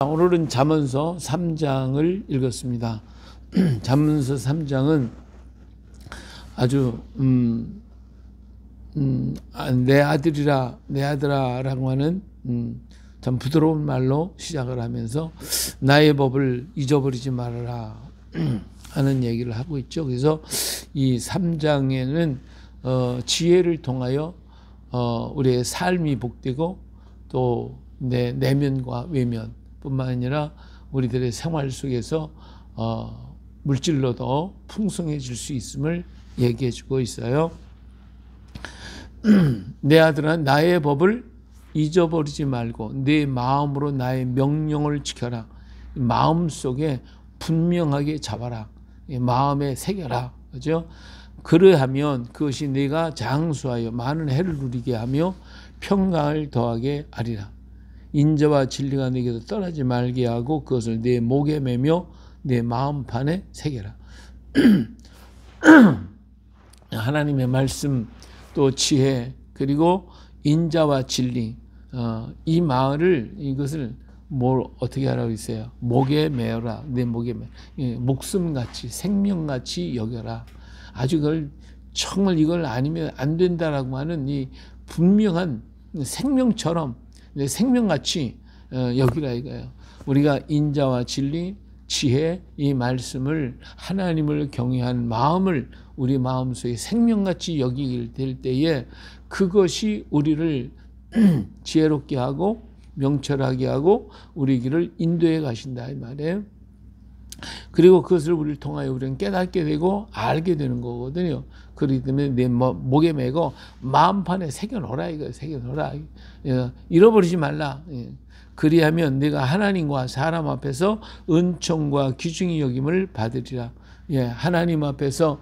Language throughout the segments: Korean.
오늘은 잠언서 3장을 읽었습니다. 잠언서 3장은 아주 내 아들이라 내 아들아라고 하는 참 부드러운 말로 시작을 하면서 나의 법을 잊어버리지 말아라 하는 얘기를 하고 있죠. 그래서 이 3장에는 지혜를 통하여 우리의 삶이 복되고 또 내 내면과 외면 뿐만 아니라 우리들의 생활 속에서 물질로도 풍성해질 수 있음을 얘기해 주고 있어요. 내 아들아, 나의 법을 잊어버리지 말고 네 마음으로 나의 명령을 지켜라. 마음속에 분명하게 잡아라. 마음에 새겨라. 그죠? 그러하면 그것이 네가 장수하여 많은 해를 누리게 하며 평강을 더하게 하리라. 인자와 진리가 네게서 떠나지 말게 하고 그것을 네 목에 매며 내 마음판에 새겨라. 하나님의 말씀 또 지혜 그리고 인자와 진리 이 말을 이것을 뭘 어떻게 하라고 했어요? 목에 매어라. 내 목에 목숨같이 생명같이 여겨라. 아주 그걸 정말 이걸 아니면 안 된다라고 하는 이 분명한 생명처럼 생명같이 여기라 이거예요. 우리가 인자와 진리, 지혜 이 말씀을 하나님을 경외하는 마음을 우리 마음속에 생명같이 여기게 될 때에 그것이 우리를 지혜롭게 하고 명철하게 하고 우리 길을 인도해 가신다 이 말이에요. 그리고 그것을 우리를 통하여 우리는 깨닫게 되고 알게 되는 거거든요. 그렇기 때문에 내 목에 매고 마음판에 새겨놓으라 이거 새겨놓으라. 잃어버리지 말라. 그리하면 내가 하나님과 사람 앞에서 은총과 귀중히 여김을 받으리라. 하나님 앞에서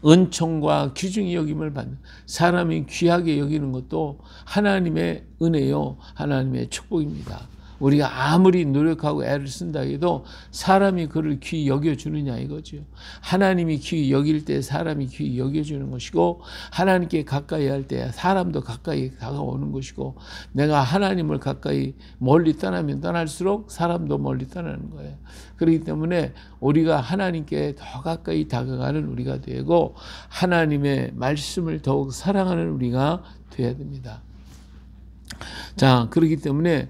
은총과 귀중히 여김을 받는 사람이 귀하게 여기는 것도 하나님의 은혜요 하나님의 축복입니다. 우리가 아무리 노력하고 애를 쓴다 해도 사람이 그를 귀히 여겨주느냐 이거죠. 하나님이 귀히 여길 때 사람이 귀히 여겨주는 것이고 하나님께 가까이 할 때 사람도 가까이 다가오는 것이고 내가 하나님을 가까이 멀리 떠나면 떠날수록 사람도 멀리 떠나는 거예요. 그렇기 때문에 우리가 하나님께 더 가까이 다가가는 우리가 되고 하나님의 말씀을 더욱 사랑하는 우리가 되어야 됩니다. 자, 그렇기 때문에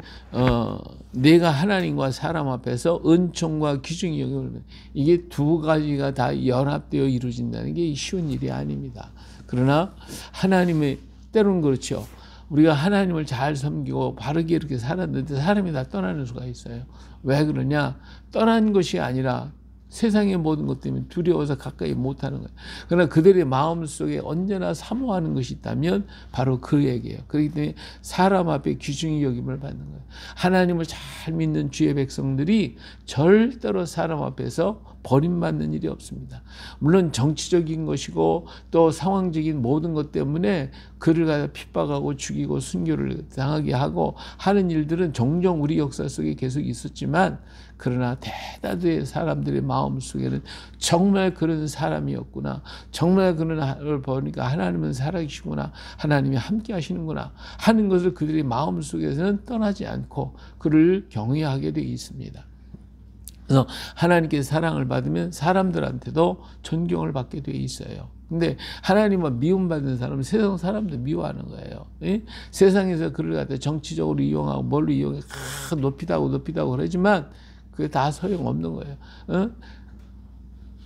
내가 하나님과 사람 앞에서 은총과 귀중히 여김을 이게 두 가지가 다 연합되어 이루어진다는 게 쉬운 일이 아닙니다. 그러나 하나님의 때로는 그렇죠. 우리가 하나님을 잘 섬기고 바르게 이렇게 살았는데 사람이 다 떠나는 수가 있어요. 왜 그러냐? 떠난 것이 아니라 세상의 모든 것 때문에 두려워서 가까이 못하는 거예요. 그러나 그들의 마음속에 언제나 사모하는 것이 있다면 바로 그 얘기예요. 그렇기 때문에 사람 앞에 귀중히 여김을 받는 거예요. 하나님을 잘 믿는 주의 백성들이 절대로 사람 앞에서 버림받는 일이 없습니다. 물론 정치적인 것이고 또 상황적인 모든 것 때문에 그를 갖다 핍박하고 죽이고 순교를 당하게 하고 하는 일들은 종종 우리 역사 속에 계속 있었지만 그러나 대다수의 사람들의 마음 속에는 정말 그런 사람이었구나. 정말 그런 걸 보니까 하나님은 살아계시구나. 하나님이 함께 하시는구나 하는 것을 그들의 마음 속에서는 떠나지 않고 그를 경외하게 되어 있습니다. 그래서 하나님께 사랑을 받으면 사람들한테도 존경을 받게 되어 있어요. 근데 하나님은 미움받는 사람은 세상 사람도 미워하는 거예요. 세상에서 그를 갖다 정치적으로 이용하고 뭘로 이용해 높이다고 그러지만 그게 다 소용없는 거예요.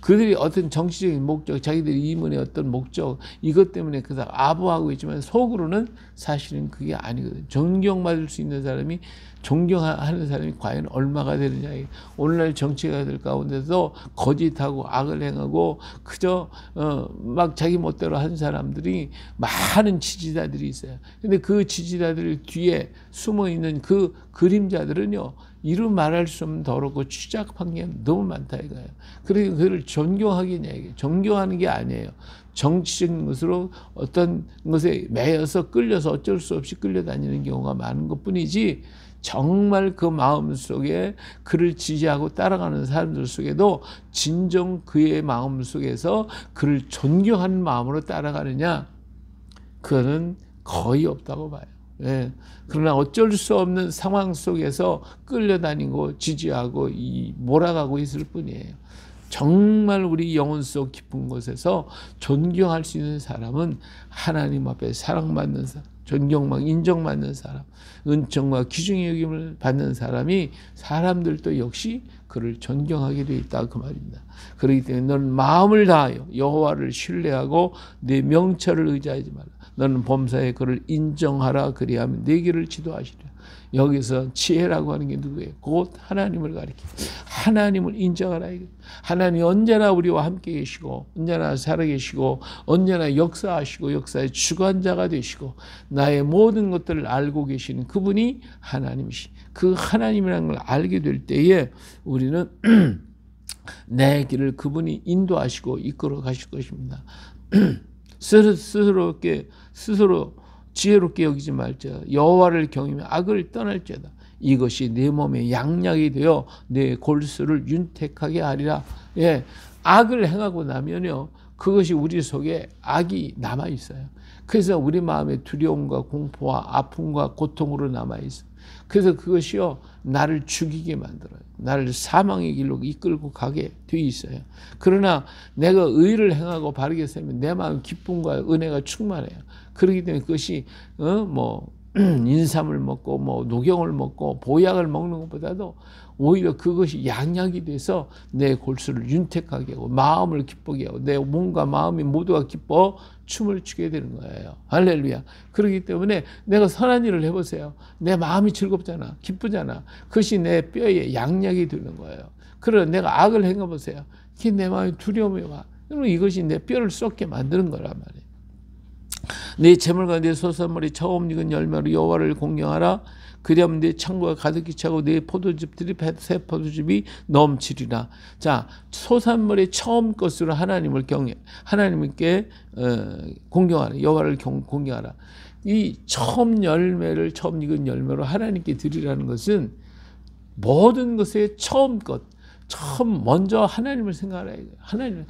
그들이 어떤 정치적인 목적, 자기들이 이문의 어떤 목적 이것 때문에 그 사람 아부하고 있지만 속으로는 사실은 그게 아니거든요. 존경받을 수 있는 사람이 존경하는 사람이 과연 얼마가 되느냐. 오늘날 정치가들 가운데서 거짓하고 악을 행하고 그저 막 자기 멋대로 한 사람들이 많은 지지자들이 있어요. 근데 그 지지자들 뒤에 숨어 있는 그 그림자들은요. 이루 말할 수 없는 더럽고 추잡한 게 너무 많다 이거예요. 그래서 그를 존경하겠냐 이게 존경하는 게 아니에요. 정치적인 것으로 어떤 것에 매여서 끌려서 어쩔 수 없이 끌려다니는 경우가 많은 것뿐이지 정말 그 마음 속에 그를 지지하고 따라가는 사람들 속에도 진정 그의 마음 속에서 그를 존경하는 마음으로 따라가느냐 그거는 거의 없다고 봐요. 예. 그러나 어쩔 수 없는 상황 속에서 끌려다니고 지지하고 몰아가고 있을 뿐이에요. 정말 우리 영혼 속 깊은 곳에서 존경할 수 있는 사람은 하나님 앞에 사랑받는 사람, 존경받고 인정받는 사람, 은총과 귀중의 여김을 받는 사람이 사람들도 역시 그를 존경하게 되어 있다 그 말입니다. 그렇기 때문에 너는 마음을 다하여 여호와를 신뢰하고 내 명철을 의지하지 말라. 너는 범사에 그를 인정하라. 그리하면 내 길을 지도하시리라. 여기서 지혜라고 하는 게 누구예요? 곧 하나님을 가리켜 하나님을 인정하라. 하나님이 언제나 우리와 함께 계시고 언제나 살아계시고 언제나 역사하시고 역사의 주관자가 되시고 나의 모든 것들을 알고 계시는 그분이 하나님이시. 그 하나님이라는 걸 알게 될 때에 우리는 내 길을 그분이 인도하시고 이끌어 가실 것입니다. 스스로 지혜롭게 여기지 말자. 여호와를 경외하며 악을 떠날지어다. 이것이 내 몸에 양약이 되어 내 골수를 윤택하게 하리라. 예, 악을 행하고 나면요, 그것이 우리 속에 악이 남아 있어요. 그래서 우리 마음에 두려움과 공포와 아픔과 고통으로 남아 있어. 그래서 그것이요, 나를 죽이게 만들어요. 나를 사망의 길로 이끌고 가게 돼 있어요. 그러나 내가 의를 행하고 바르게 살면 내 마음 기쁨과 은혜가 충만해요. 그렇기 때문에 그것이 인삼을 먹고 녹용을 먹고 보약을 먹는 것보다도 오히려 그것이 양약이 돼서 내 골수를 윤택하게 하고 마음을 기쁘게 하고 내 몸과 마음이 모두가 기뻐 춤을 추게 되는 거예요. 할렐루야. 그렇기 때문에 내가 선한 일을 해보세요. 내 마음이 즐겁잖아. 기쁘잖아. 그것이 내 뼈에 양약이 되는 거예요. 그러나 내가 악을 행해보세요. 그게 내 마음에 두려움이 와. 그러면 이것이 내 뼈를 썩게 만드는 거란 말이에요. 내 재물과 내 소산물이 처음 익은 열매로 여호와를 공경하라. 그리하면 내 창고가 가득히 차고 내 포도즙들이 새 포도즙이 넘치리라. 자, 소산물의 처음 것으로 하나님을 하나님께 공경하라. 여호와를 공경하라. 이 처음 익은 열매로 하나님께 드리라는 것은 모든 것의 처음 것. 처음 먼저 하나님을 생각하라. 하나님,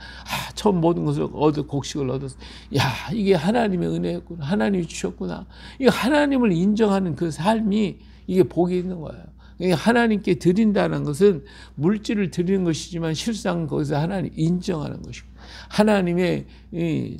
처음 모든 것을 곡식을 얻었어. 야, 이게 하나님의 은혜였구나. 하나님이 주셨구나. 이 하나님을 인정하는 그 삶이 이게 복이 있는 거예요. 하나님께 드린다는 것은 물질을 드리는 것이지만 실상 거기서 하나님 인정하는 것이고 하나님의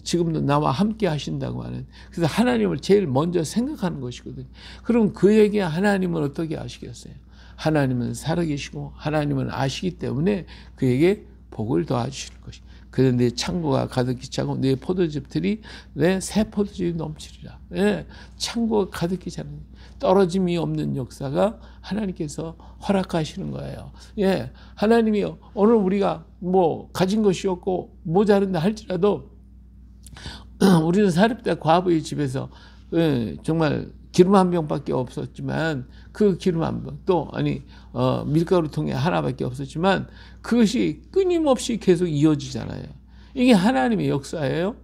지금도 나와 함께 하신다고 하는, 그래서 하나님을 제일 먼저 생각하는 것이거든요. 그럼 그에게 하나님은 어떻게 아시겠어요? 하나님은 살아계시고 하나님은 아시기 때문에 그에게 복을 더하시는 것이. 그래서 내 창고가 가득히 차고 내 포도즙들이 내 새 포도즙이 넘치리라. 예, 창고가 가득히 차는 떨어짐이 없는 역사가 하나님께서 허락하시는 거예요. 예, 하나님이 오늘 우리가 가진 것이 없고 모자른다 할지라도 우리는 사렙다 과부의 집에서 정말 기름 한 병밖에 없었지만 그 기름 한 병 또 밀가루 통에 하나밖에 없었지만 그것이 끊임없이 계속 이어지잖아요. 이게 하나님의 역사예요.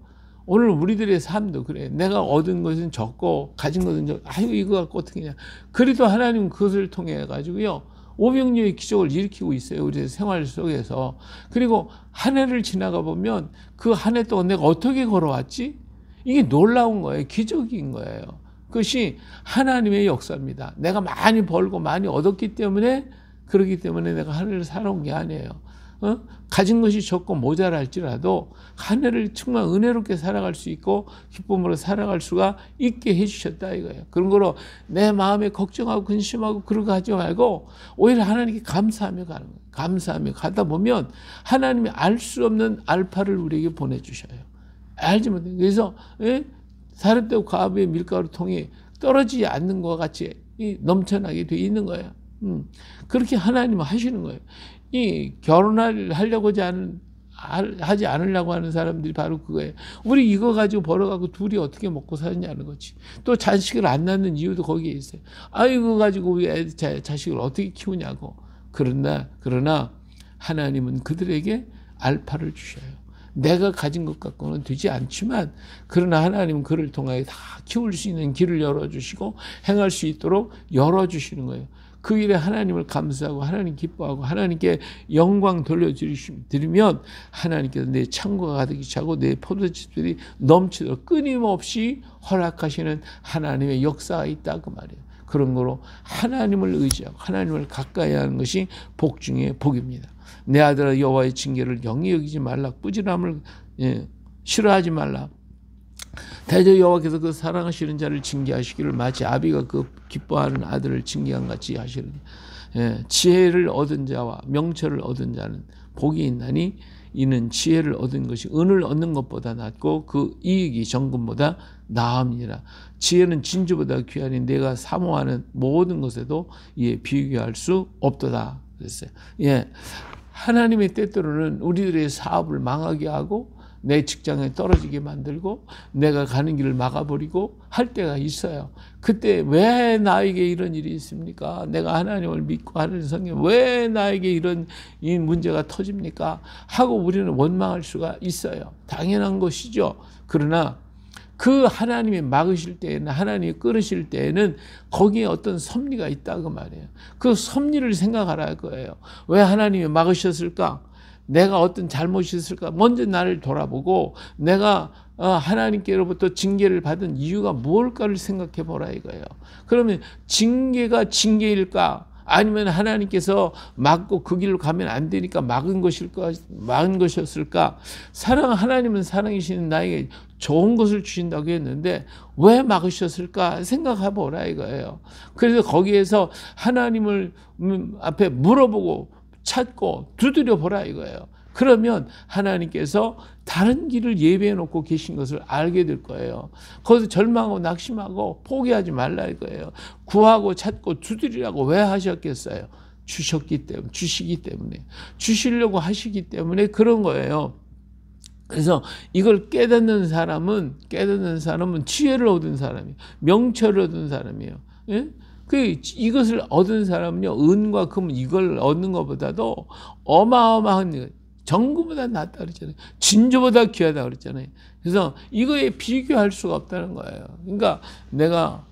오늘 우리들의 삶도 그래. 내가 얻은 것은 적고 가진 것은 적고 이거 갖고 어떻게 하냐. 그래도 하나님은 그것을 통해 가지고요 오병이어의 기적을 일으키고 있어요. 우리의 생활 속에서. 그리고 한 해를 지나가 보면 그 한 해 동안 내가 어떻게 걸어왔지? 이게 놀라운 거예요. 기적인 거예요. 그것이 하나님의 역사입니다. 내가 많이 벌고 많이 얻었기 때문에, 그렇기 때문에 내가 한 해를 살아온 게 아니에요. 가진 것이 적고 모자랄지라도 한 해를 정말 은혜롭게 살아갈 수 있고 기쁨으로 살아갈 수가 있게 해주셨다 이거예요. 그런 거로 내 마음에 걱정하고 근심하고 그러고 하지 말고 오히려 하나님께 감사하며 가는 거예요. 감사하며 가다 보면 하나님이 알 수 없는 알파를 우리에게 보내주셔요. 알지 못해. 그래서 사렙다 과부의 밀가루 통이 떨어지지 않는 것과 같이 넘쳐나게 돼 있는 거예요. 그렇게 하나님은 하시는 거예요. 이 결혼을 하려고 하지 않으려고 하는 사람들이 바로 그거예요. 우리 이거 가지고 벌어가고 둘이 어떻게 먹고 사느냐는 거지. 또 자식을 안 낳는 이유도 거기에 있어요. 이거 가지고 우리 자식을 어떻게 키우냐고. 그러나 하나님은 그들에게 알파를 주셔요. 내가 가진 것 갖고는 되지 않지만 그러나 하나님은 그를 통하여 다 키울 수 있는 길을 열어주시고 행할 수 있도록 열어주시는 거예요. 그 일에 하나님을 감사하고 하나님 기뻐하고 하나님께 영광 돌려드리면 하나님께서 내 창고가 가득히 차고 내 포도즙들이 넘치도록 끊임없이 허락하시는 하나님의 역사가 있다 그 말이에요. 그런 거로 하나님을 의지하고 하나님을 가까이 하는 것이 복 중에 복입니다. 내 아들아 여호와의 징계를 영히 여기지 말라. 꾸지람을 싫어하지 말라. 대저 여호와께서 그 사랑하시는 자를 징계하시기를 마치 아비가 그 기뻐하는 아들을 징계한 같이 하시느니 지혜를 얻은 자와 명철을 얻은 자는 복이 있나니 이는 지혜를 얻은 것이 은을 얻는 것보다 낫고 그 이익이 정금보다 나음이니라. 지혜는 진주보다 귀하니 내가 사모하는 모든 것에도 이에 비교할 수 없도다 그랬어요. 하나님의 때때로는 우리들의 사업을 망하게 하고 내 직장에 떨어지게 만들고 내가 가는 길을 막아버리고 할 때가 있어요. 그때 왜 나에게 이런 일이 있습니까? 내가 하나님을 믿고 하는 성경 왜 나에게 이런 이 문제가 터집니까? 하고 우리는 원망할 수가 있어요. 당연한 것이죠. 그러나 그 하나님이 막으실 때에는 하나님이 끊으실 때에는 거기에 어떤 섭리가 있다 그 말이에요. 그 섭리를 생각하라 거예요. 왜 하나님이 막으셨을까? 내가 어떤 잘못이 있을까? 먼저 나를 돌아보고 내가 하나님께로부터 징계를 받은 이유가 무엇일까를 생각해 보라 이거예요. 그러면 징계가 징계일까? 아니면 하나님께서 막고 그 길로 가면 안 되니까 막은 것이었을까? 하나님은 사랑이신 나에게 좋은 것을 주신다고 했는데 왜 막으셨을까 생각해 보라 이거예요. 그래서 거기에서 하나님을 앞에 물어보고 찾고 두드려 보라 이거예요. 그러면 하나님께서 다른 길을 예배해 놓고 계신 것을 알게 될 거예요. 거기서 절망하고 낙심하고 포기하지 말라 이거예요. 구하고 찾고 두드리라고 왜 하셨겠어요? 주시기 때문에 주시려고 하시기 때문에 그런 거예요. 그래서 이걸 깨닫는 사람은 지혜를 얻은 사람이에요. 명철을 얻은 사람이에요. 예? 이것을 얻은 사람은요, 은과 금 이걸 얻는 것보다도 어마어마한 정금보다 낫다 그랬잖아요. 진주보다 귀하다 그랬잖아요. 그래서 이거에 비교할 수가 없다는 거예요. 그러니까 내가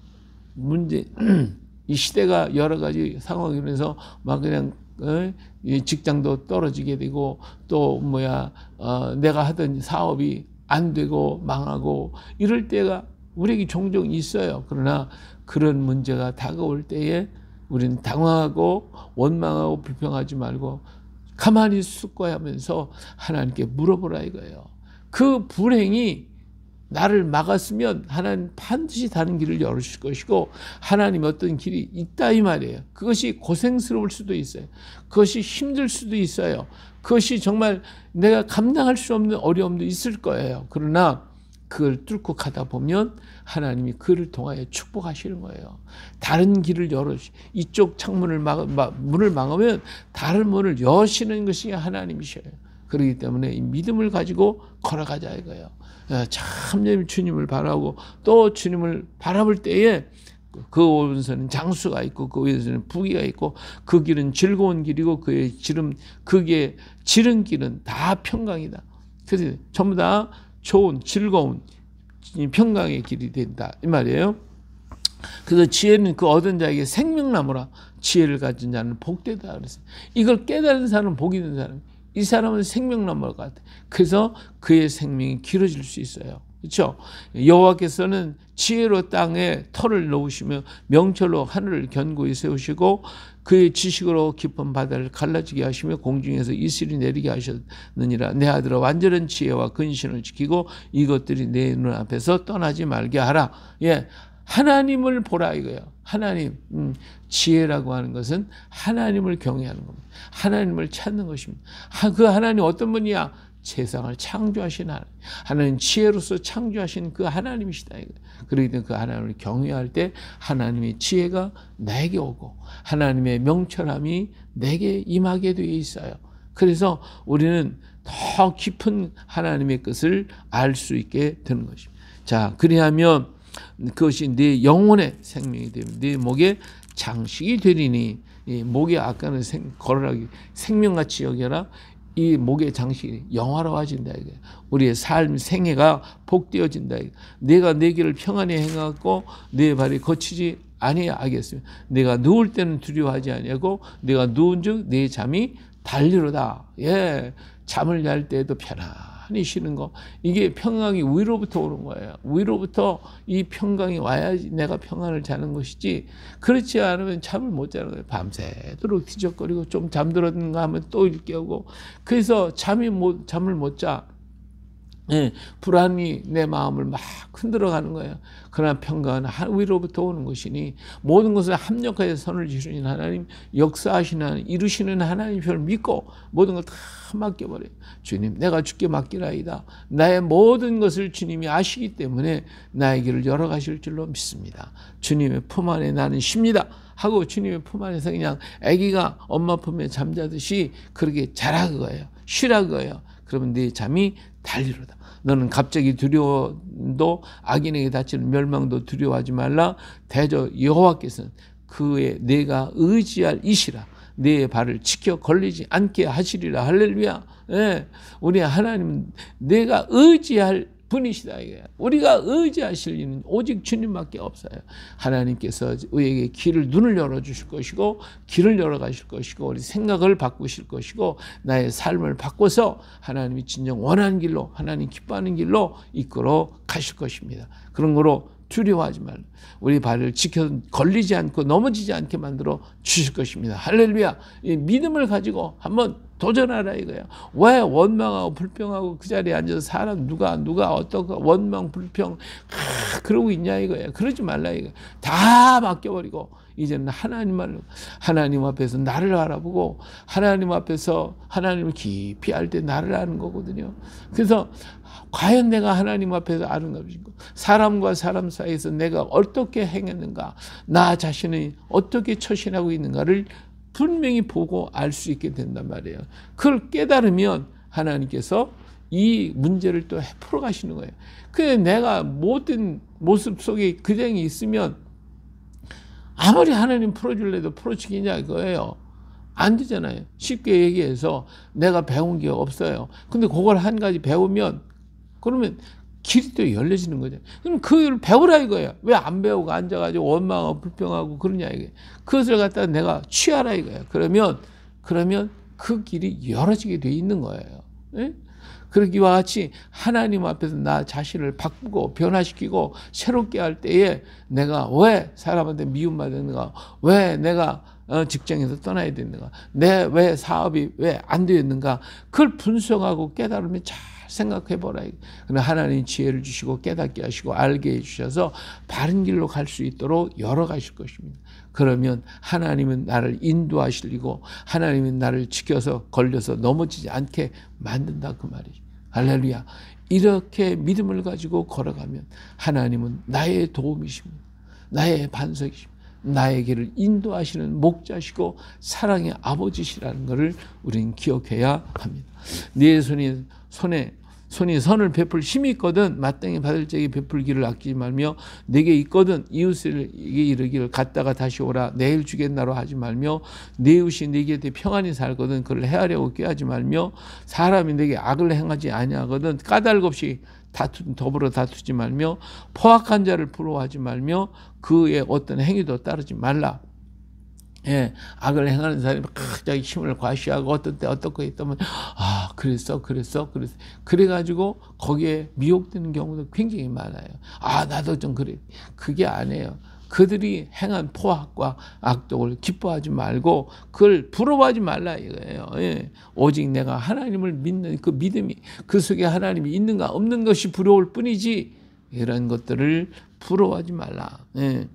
이 시대가 여러 가지 상황으로 해서 막 그냥 직장도 떨어지게 되고 또 내가 하던 사업이 안 되고 망하고 이럴 때가 우리에게 종종 있어요. 그러나 그런 문제가 다가올 때에 우리는 당황하고 원망하고 불평하지 말고 가만히 숙고하면서 하나님께 물어보라 이거예요. 그 불행이 나를 막았으면 하나님 반드시 다른 길을 열으실 것이고 하나님 어떤 길이 있다 이 말이에요. 그것이 고생스러울 수도 있어요. 그것이 힘들 수도 있어요. 그것이 정말 내가 감당할 수 없는 어려움도 있을 거예요. 그러나 그걸 뚫고 가다 보면 하나님이 그를 통하여 축복하시는 거예요. 다른 길을 이쪽 창문을 문을 막으면 다른 문을 여시는 것이 하나님이셔요. 그렇기 때문에 이 믿음을 가지고 걸어가자 이거예요. 참 주님을 바라고 또 주님을 바라볼 때에 그 오른손은 장수가 있고 그 왼손은 부귀가 있고 그 길은 즐거운 길이고 그게 지른 길은 다 평강이다. 그래서 전부 다 좋은 즐거운 평강의 길이 된다 이 말이에요. 그래서 지혜는 그 얻은 자에게 생명나무라. 지혜를 가진 자는 복되다 그랬어요. 이걸 깨달은 사람은 복이 있는 사람. 이 사람은 생명나무 같아. 그래서 그의 생명이 길어질 수 있어요. 그렇죠? 여호와께서는 지혜로 땅에 터를 놓으시며 명철로 하늘을 견고히 세우시고 그의 지식으로 깊은 바다를 갈라지게 하시며 공중에서 이슬이 내리게 하셨느니라. 내 아들아 완전한 지혜와 근신을 지키고 이것들이 내 눈앞에서 떠나지 말게 하라. 하나님을 보라 이거예요. 하나님, 지혜라고 하는 것은 하나님을 경외하는 겁니다. 하나님을 찾는 것입니다. 그 하나님 어떤 분이야? 세상을 창조하신 하나님. 하나님 지혜로서 창조하신 그 하나님이시다 이거예요. 그렇기 때문에 그 하나님을 경외할 때 하나님의 지혜가 내게 오고 하나님의 명철함이 내게 임하게 되어 있어요. 그래서 우리는 더 깊은 하나님의 것을 알 수 있게 되는 것입니다. 자, 그리하면 그것이 네 영혼의 생명이 되면 네 목에 장식이 되리니 이 목에 아까는 걸어라기 생명같이 여겨라. 이 목의 장식이 영화로워진다. 우리의 삶 생애가 복되어진다. 내가 내 길을 평안히 행하고 내 발이 거치지 아니하겠으며 내가 누울 때는 두려워하지 아니하고 내가 누운즉 내 잠이 달리로다. 예, 잠을 잘 때에도 편안히 쉬는 거, 이게 평강이 위로부터 오는 거예요. 위로부터 이 평강이 와야지 내가 평안을 자는 것이지, 그렇지 않으면 잠을 못 자는 거예요. 밤새도록 뒤적거리고 좀 잠들었는가 하면 또 일깨우고, 그래서 잠을 못 자. 예, 불안이 내 마음을 막 흔들어가는 거예요. 그러나 평강은 위로부터 오는 것이니 모든 것을 합력하여 선을 지으시는 하나님, 역사하시는 하나님, 이루시는 하나님 별 믿고 모든 걸 다 맡겨버려요. 주님, 내가 주께 맡기라이다. 나의 모든 것을 주님이 아시기 때문에 나의 길을 열어가실 줄로 믿습니다. 주님의 품 안에 나는 쉽니다 하고 주님의 품 안에서 그냥 아기가 엄마 품에 잠자듯이 그렇게 자라 그거예요. 쉬라 그거예요. 그러면 네 잠이 달리로다. 너는 갑자기 두려워도 악인에게 닥치는 멸망도 두려워하지 말라. 대저 여호와께서는 그의 내가 의지할 이시라. 내 발을 지켜 걸리지 않게 하시리라. 할렐루야. 예, 우리 하나님은 내가 의지할 분이시다 이거야. 우리가 의지하실 이는 오직 주님밖에 없어요. 하나님께서 우리에게 눈을 열어주실 것이고 길을 열어가실 것이고 우리 생각을 바꾸실 것이고 나의 삶을 바꿔서 하나님이 진정 원하는 길로, 하나님 기뻐하는 길로 이끌어 가실 것입니다. 그런 거로 두려워하지 말라. 우리 발을 지켜 걸리지 않고 넘어지지 않게 만들어 주실 것입니다. 할렐루야. 이 믿음을 가지고 한번 도전하라 이거야. 왜 원망하고 불평하고 그 자리에 앉아서 사람 누가 어떤 원망 불평 그러고 있냐 이거야. 그러지 말라 이거야. 다 맡겨버리고 이제는 하나님 앞에서 나를 알아보고 하나님 앞에서 하나님을 깊이 알 때 나를 아는 거거든요. 그래서 과연 내가 하나님 앞에서 아는 것인가, 사람과 사람 사이에서 내가 어떻게 행했는가, 나 자신이 어떻게 처신하고 있는가를 분명히 보고 알 수 있게 된단 말이에요. 그걸 깨달으면 하나님께서 이 문제를 또 풀어가시는 거예요. 그래, 내가 못된 모습 속에 그대로 있으면 아무리 하나님 풀어줄래도 풀어주겠냐 이거예요. 안 되잖아요. 쉽게 얘기해서 내가 배운 게 없어요. 근데 그걸 한 가지 배우면 그러면 길이 또 열려지는 거죠. 그럼 그걸 배우라 이거예요. 왜 안 배우고 앉아가지고 원망하고 불평하고 그러냐 이거예요. 그것을 갖다가 내가 취하라 이거예요. 그러면 그 길이 열어지게 돼 있는 거예요. 예? 그러기와 같이 하나님 앞에서 나 자신을 바꾸고 변화시키고 새롭게 할 때에 내가 왜 사람한테 미움받았는가, 왜 내가 직장에서 떠나야 되는가, 왜 사업이 왜 안 되었는가, 그걸 분석하고 깨달으면 잘 생각해보라. 그러나 하나님 지혜를 주시고 깨닫게 하시고 알게 해주셔서 바른 길로 갈 수 있도록 열어가실 것입니다. 그러면 하나님은 나를 인도하시고 하나님은 나를 지켜서 걸려서 넘어지지 않게 만든다 그 말이죠. 할렐루야. 이렇게 믿음을 가지고 걸어가면 하나님은 나의 도움이십니다. 나의 반석이십니다. 나의 길을 인도하시는 목자시고 사랑의 아버지시라는 것을 우리는 기억해야 합니다. 네 손이 선을 베풀 힘이 있거든 마땅히 받을 자에게 베풀기를 아끼지 말며 내게 있거든 이웃에게 이르기를 갔다가 다시 오라 내일 주겠나로 하지 말며 내 이웃이 내 곁에 평안히 살거든 그를 해하려고 꾀하지 말며 사람이 내게 악을 행하지 아니하거든 까닭 없이 더불어 다투지 말며 포악한 자를 부러워하지 말며 그의 어떤 행위도 따르지 말라. 예, 악을 행하는 사람이 자기 힘을 과시하고 어떤 때 어떻게 했다면 그랬어 그래가지고 거기에 미혹되는 경우도 굉장히 많아요. 나도 좀 그래. 그게 아니에요. 그들이 행한 포악과 악독을 기뻐하지 말고 그걸 부러워하지 말라 이거예요. 예. 오직 내가 하나님을 믿는 그 믿음이 그 속에 하나님이 있는가 없는 것이 부러울 뿐이지 이런 것들을 부러워하지 말라. 예.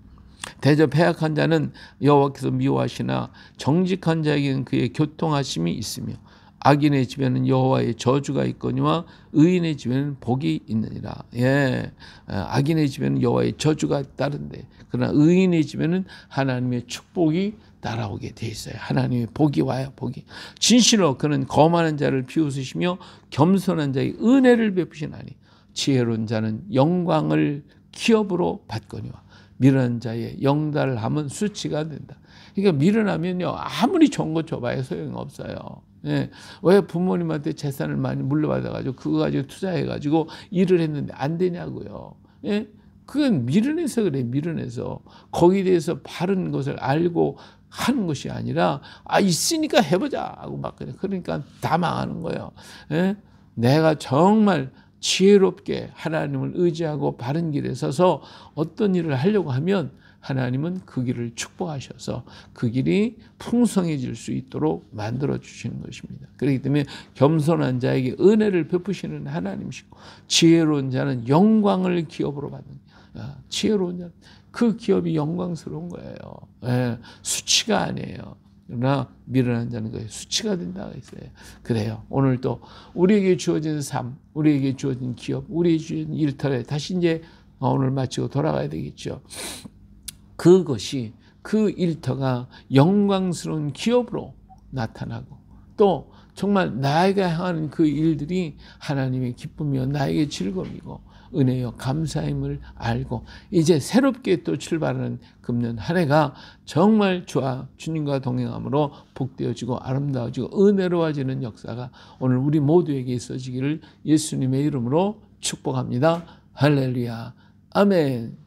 대저 패악한 자는 여호와께서 미워하시나 정직한 자에게는 그의 교통하심이 있으며 악인의 집에는 여호와의 저주가 있거니와 의인의 집에는 복이 있느니라. 예, 악인의 집에는 여호와의 저주가 따른데 그러나 의인의 집에는 하나님의 축복이 따라오게 돼 있어요. 하나님의 복이 와요. 복이. 진실로 그는 거만한 자를 비웃으시며 겸손한 자의 은혜를 베푸시나니 지혜로운 자는 영광을 기업으로 받거니와 미련한 자의 영달함은 수치가 된다. 그러니까 미련하면요 아무리 좋은 거 줘봐야 소용이 없어요. 예. 왜 부모님한테 재산을 많이 물려받아가지고 그거 가지고 투자해가지고 일을 했는데 안 되냐고요. 예? 그건 미련해서 그래, 미련해서. 거기에 대해서 바른 것을 알고 하는 것이 아니라, 있으니까 해보자 하고 막 그래. 그러니까 다 망하는 거예요. 예? 내가 정말 지혜롭게 하나님을 의지하고 바른 길에 서서 어떤 일을 하려고 하면 하나님은 그 길을 축복하셔서 그 길이 풍성해질 수 있도록 만들어 주시는 것입니다. 그렇기 때문에 겸손한 자에게 은혜를 베푸시는 하나님이시고, 지혜로운 자는 영광을 기업으로 받는, 지혜로운 자는 그 기업이 영광스러운 거예요. 예, 수치가 아니에요. 그러나 미련한 자는 그게 수치가 된다고 했어요. 그래요. 오늘 또 우리에게 주어진 삶, 우리에게 주어진 기업, 우리에게 주어진 일터에 다시 이제 오늘 마치고 돌아가야 되겠죠. 그것이, 그 일터가 영광스러운 기업으로 나타나고, 또 정말 나에게 향하는 그 일들이 하나님의 기쁨이요 나에게 즐거움이고 은혜요 감사임을 알고, 이제 새롭게 또 출발하는 금년 한 해가 정말 주님과 동행함으로 복되어지고 아름다워지고 은혜로워지는 역사가 오늘 우리 모두에게 있어지기를 예수님의 이름으로 축복합니다. 할렐루야. 아멘.